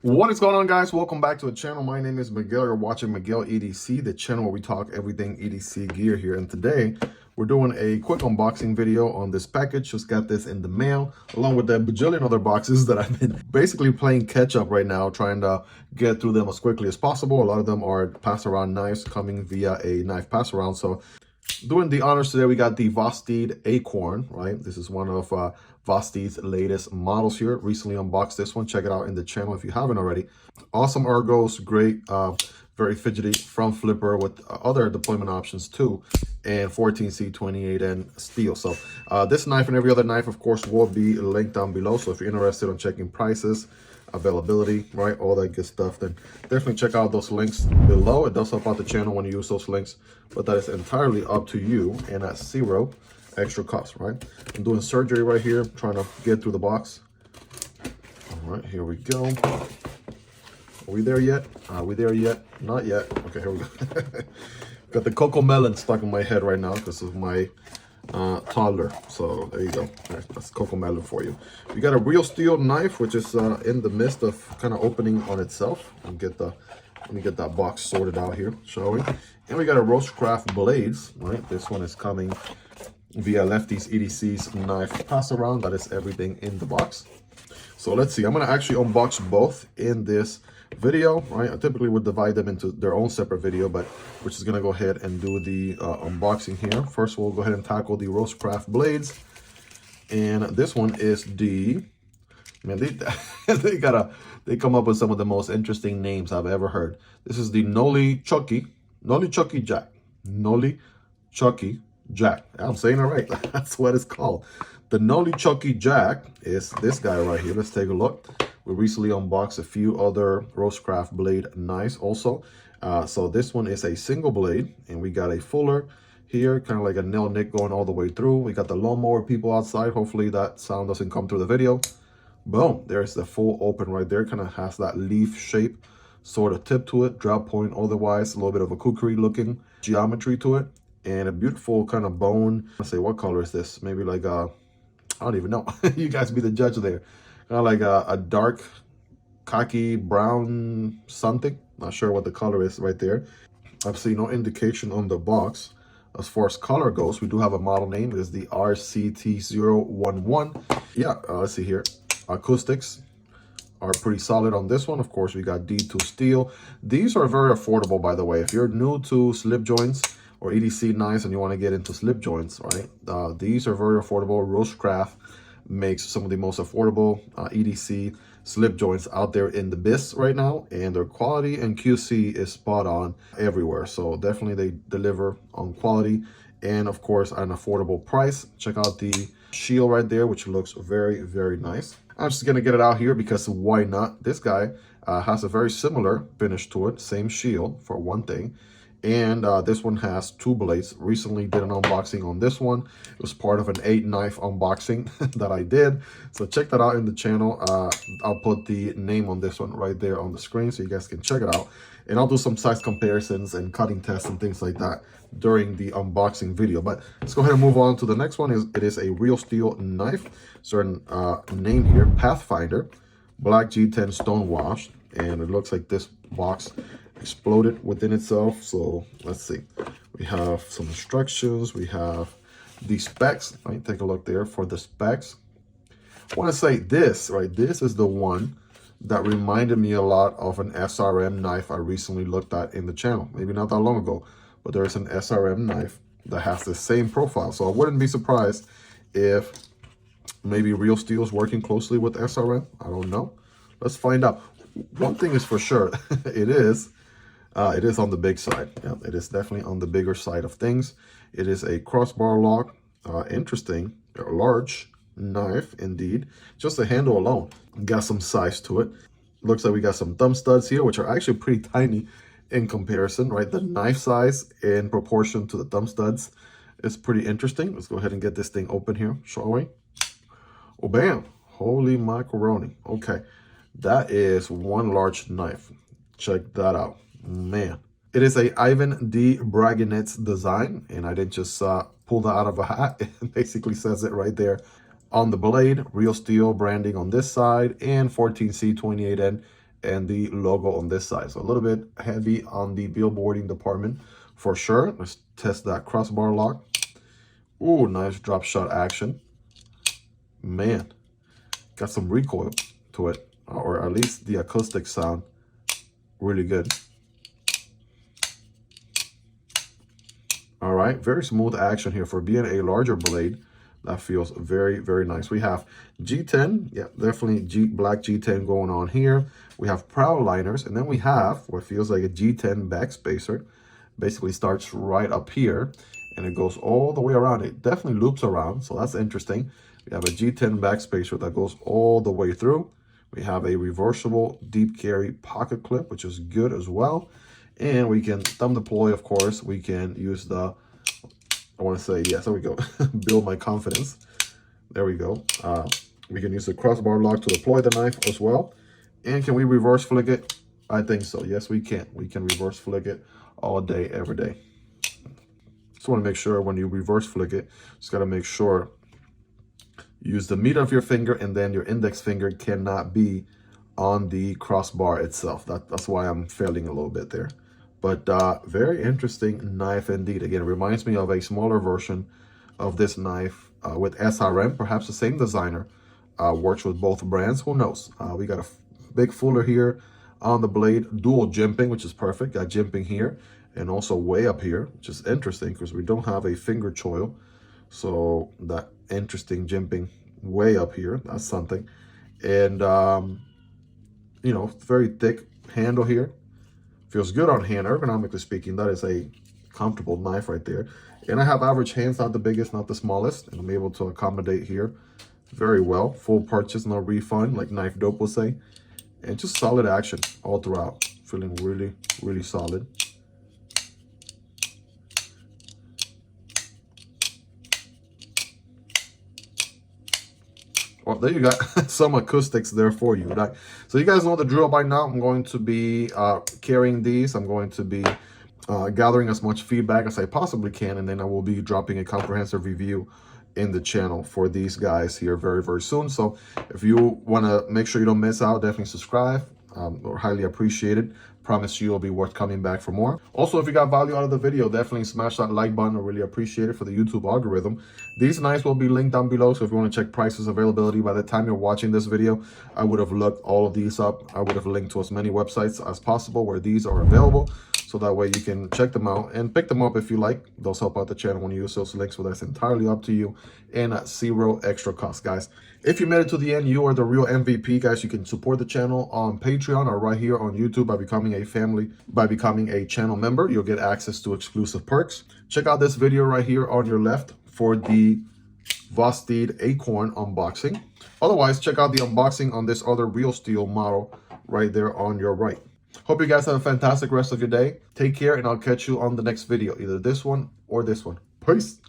What is going on, guys? Welcome back to the channel. My name is Miguel. You're watching Miguel EDC, the channel where we talk everything EDC gear here. And today we're doing a quick unboxing video on this package. Just got this in the mail along with the bajillion other boxes that I've been basically playing catch up right now, trying to get through them as quickly as possible. A lot of them are pass around knives coming via a knife pass around. So doing the honors today, we got the Vosteed Acorn, right? This is one of Vosteed's latest models here. Recently unboxed this one. Check it out in the channel if you haven't already. Awesome ergos, great, very fidgety front flipper with other deployment options too, and 14C 28N steel. So this knife and every other knife, of course, will be linked down below. So if you're interested in checking prices, availability, right, all that good stuff, then definitely check out those links below. It does help out the channel when you use those links, but that is entirely up to you and at zero extra cost, right? I'm doing surgery right here, trying to get through the box. All right, here we go. Are we there yet? Are we there yet? Not yet. Okay, here we go. Got the cocoa melon stuck in my head right now because of my toddler. So there you go. That's cocoa melon for you. We got a real steel knife, which is in the midst of kind of opening on itself. Let me get that box sorted out here, shall we? And we got a RoseCraft Blades, right? This one is coming via Lefty's EDC's knife pass around. That is everything in the box. So let's see. I'm gonna actually unbox both in this video, right? I typically would divide them into their own separate video, but we're just gonna go ahead and do the unboxing here. First, we'll go ahead and tackle the RoseCraft Blades, and this one is the they come up with some of the most interesting names I've ever heard. This is the Nolichucky Jack. I'm saying it right. That's what it's called. The Nolichucky Jack is this guy right here. Let's take a look. We recently unboxed a few other RoseCraft blade knives also. So this one is a single blade, and we got a fuller here, kind of like a nail nick going all the way through. We got the lawnmower people outside. Hopefully that sound doesn't come through the video. Boom, there's the full open right there. Kind of has that leaf shape sort of tip to it, drop point otherwise, a little bit of a kukri looking geometry to it, and a beautiful kind of bone. Let's say, what color is this? Maybe like I don't even know. You guys be the judge there. Kind of like a dark khaki brown something. Not sure what the color is right there. I've seen no indication on the box as far as color goes. We do have a model name. It is the RCT011. Yeah, let's see here. Acoustics are pretty solid on this one. Of course, we got D2 steel. These are very affordable, by the way. If you're new to slip joints or EDC knives and you want to get into slip joints, right? These are very affordable. RoseCraft makes some of the most affordable EDC slip joints out there in the biz right now, and their quality and QC is spot on everywhere. So definitely they deliver on quality and of course an affordable price. Check out the shield right there, which looks very, very nice. I'm just gonna get it out here because why not? This guy has a very similar finish to it, same shield for one thing. And this one has two blades. Recently did an unboxing on this one. It was part of an 8-knife unboxing that I did. So check that out in the channel. I'll put the name on this one right there on the screen so you guys can check it out. And I'll do some size comparisons and cutting tests and things like that during the unboxing video. But let's go ahead and move on to the next one. It is a real steel knife. Certain name here, Pathfinder, black G10 stone washed. And it looks like this box exploded within itself. So let's see, we have some instructions, we have the specs, right? Take a look there for the specs. I want to say this, right? This is the one that reminded me a lot of an SRM knife I recently looked at in the channel, maybe not that long ago, but there's an SRM knife that has the same profile. So I wouldn't be surprised if maybe Real Steel is working closely with SRM. I don't know. Let's find out. One thing is for sure, it is on the big side. Yeah, it is definitely on the bigger side of things. It is a crossbar lock. Interesting, a large knife indeed. Just the handle alone got some size to it. Looks like we got some thumb studs here, which are actually pretty tiny in comparison, right? The knife size in proportion to the thumb studs is pretty interesting. Let's go ahead and get this thing open here, shall we? Oh, bam. Holy macaroni. Okay, that is one large knife. Check that out. Man, it is a Ivan D. Braginets design, and I didn't just pull that out of a hat. It basically says it right there on the blade. Real steel branding on this side and 14C 28N and the logo on this side. So a little bit heavy on the billboarding department for sure. Let's test that crossbar lock. Ooh, nice drop shot action. Man, got some recoil to it, or at least the acoustic sound really good. All right, very smooth action here for being a larger blade. That feels very, very nice. We have G10, yeah, definitely black G10 going on here. We have prow liners, and then we have what feels like a G10 backspacer. Basically starts right up here, and it goes all the way around. It definitely loops around, so that's interesting. We have a G10 backspacer that goes all the way through. We have a reversible deep carry pocket clip, which is good as well. And we can thumb deploy, of course. We can use the, I want to say, yes, there we go. Build my confidence. There we go. We can use the crossbar lock to deploy the knife as well. And can we reverse flick it? I think so. Yes, we can. We can reverse flick it all day, every day. Just want to make sure when you reverse flick it, just got to make sure use the meat of your finger, and then your index finger cannot be on the crossbar itself. That's why I'm failing a little bit there. But very interesting knife indeed. Again, it reminds me of a smaller version of this knife with SRM, perhaps the same designer. Works with both brands, who knows? We got a big fuller here on the blade, dual jimping, which is perfect. Got jimping here and also way up here, which is interesting because we don't have a finger choil. So that interesting jimping way up here, that's something. And, you know, very thick handle here. Feels good on hand, ergonomically speaking. That is a comfortable knife right there. And I have average hands, not the biggest, not the smallest. And I'm able to accommodate here very well. Full purchase, no refund, like Knife Dope will say. And just solid action all throughout. Feeling really, really solid. Well, there you got some acoustics there for you, right? So you guys know the drill by now. I'm going to be carrying these. I'm going to be gathering as much feedback as I possibly can, and then I will be dropping a comprehensive review in the channel for these guys here very, very soon. So if you want to make sure you don't miss out, definitely subscribe. Or highly appreciated. Promise you it'll be worth coming back for more. Also, if you got value out of the video, definitely smash that like button. I really appreciate it for the YouTube algorithm. These knives will be linked down below, so if you want to check prices, availability, by the time you're watching this video, I would have looked all of these up. I would have linked to as many websites as possible where these are available, so that way you can check them out and pick them up if you like. Those help out the channel when you use those links, so that's entirely up to you and at zero extra cost, guys. If you made it to the end, you are the real MVP, guys. You can support the channel on Patreon or right here on YouTube by becoming a channel member. You'll get access to exclusive perks. Check out this video right here on your left for the Vosteed Acorn unboxing. Otherwise, check out the unboxing on this other real steel model right there on your right. Hope you guys have a fantastic rest of your day. Take care, and I'll catch you on the next video, either this one or this one. Peace.